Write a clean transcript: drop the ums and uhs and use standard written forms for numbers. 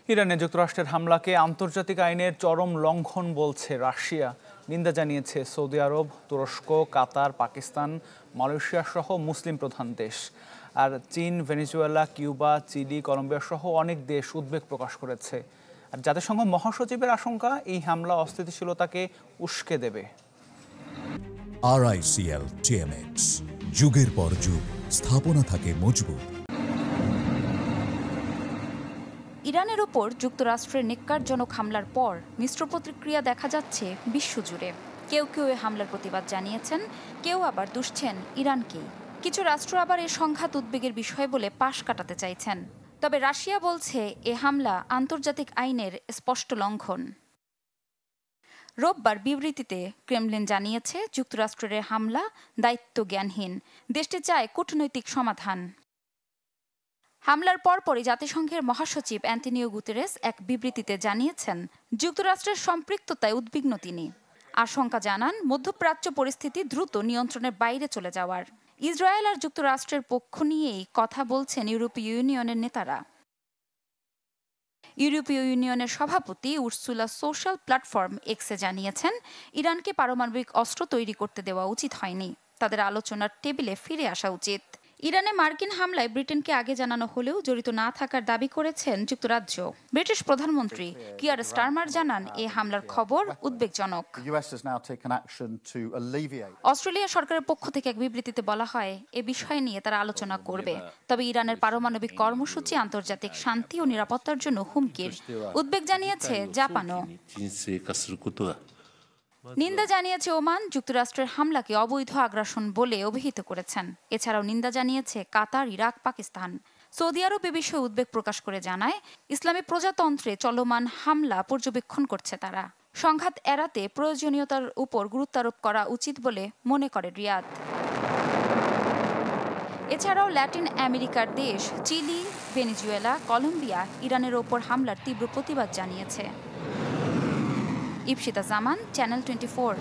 ইরানে যুক্তরাষ্ট্রের হামলাকে আন্তর্জাতিক আইনের চরম লঙ্ঘন বলছে রাশিয়া। নিন্দা জানিয়েছে সৌদি আরব, তুরস্ক, কাতার, পাকিস্তান, মালয়েশিয়া সহ মুসলিম প্রধান দেশ। আর চীন, ভেনেজুয়েলা, কিউবা, চিলি, কলম্বিয়া সহ অনেক দেশ উদ্বেগ প্রকাশ করেছে। আর জাতিসংঘ মহাসচিবের আশঙ্কা, এই হামলা অস্থিতিশীলতাকে উস্কে দেবে। RICL TMX, যুগের পর যুগ স্থাপনা থাকে মজবুত। ইরানের ওপর যুক্তরাষ্ট্রের নিক্কারজনক হামলার পর মিশ্র প্রতিক্রিয়া দেখা যাচ্ছে বিশ্বজুড়ে। কেউ কেউ এ হামলার প্রতিবাদ জানিয়েছেন, কেউ আবার দুষছেন ইরানকেই। কিছু রাষ্ট্র আবার এ সংঘাত উদ্বেগের বিষয় বলে পাশ কাটাতে চাইছেন। তবে রাশিয়া বলছে এ হামলা আন্তর্জাতিক আইনের স্পষ্ট লঙ্ঘন। রোববার বিবৃতিতে ক্রেমলিন জানিয়েছে, যুক্তরাষ্ট্রের হামলা দায়িত্বজ্ঞানহীন। দেশটি চায় কূটনৈতিক সমাধান। হামলার পরপরই জাতিসংঘের মহাসচিব অ্যান্টোনিও গুতেরেস এক বিবৃতিতে জানিয়েছেন, যুক্তরাষ্ট্রের সম্পৃক্ততায় উদ্বিগ্ন তিনি। আশঙ্কা জানান মধ্যপ্রাচ্য পরিস্থিতি দ্রুত নিয়ন্ত্রণের বাইরে চলে যাওয়ার। ইসরায়েল আর যুক্তরাষ্ট্রের পক্ষ নিয়েই কথা বলছেন ইউরোপীয় ইউনিয়নের নেতারা। ইউরোপীয় ইউনিয়নের সভাপতি উর্সুলা সোশ্যাল প্ল্যাটফর্ম এক্সে জানিয়েছেন, ইরানকে পারমাণবিক অস্ত্র তৈরি করতে দেওয়া উচিত হয়নি, তাদের আলোচনার টেবিলে ফিরে আসা উচিত। ইরানে মার্কিন হামলায় ব্রিটেনকে আগে জানানো হলেও জড়িত না থাকার দাবি করেছেন যুক্তরাজ্য। ব্রিটিশ প্রধানমন্ত্রী কিয়ার স্টারমার জানান, এই হামলার খবর উদ্বেগজনক। অস্ট্রেলিয়া সরকারের পক্ষ থেকে এক বিবৃতিতে বলা হয়, এ বিষয় নিয়ে তারা আলোচনা করবে। তবে ইরানের পারমাণবিক কর্মসূচি আন্তর্জাতিক শান্তি ও নিরাপত্তার জন্য হুমকির। উদ্বেগ জানিয়েছে জাপানও। নিন্দা জানিয়েছে ওমান। যুক্তরাষ্ট্রের হামলাকে অবৈধ আগ্রাসন বলে অভিহিত করেছেন। এছাড়াও নিন্দা জানিয়েছে কাতার, ইরাক, পাকিস্তান। সৌদি আরব এ বিষয়ে উদ্বেগ প্রকাশ করে জানায়, ইসলামী প্রজাতন্ত্রে চলমান হামলা পর্যবেক্ষণ করছে তারা। সংঘাত এড়াতে প্রয়োজনীয়তার উপর গুরুত্ব আরোপ করা উচিত বলে মনে করে রিয়াদ। এছাড়াও ল্যাটিন আমেরিকার দেশ চিলি, ভেনেজুয়েলা, কলম্বিয়া ইরানের ওপর হামলার তীব্র প্রতিবাদ জানিয়েছে। ইপসিতা জামান, চ্যানেল 24।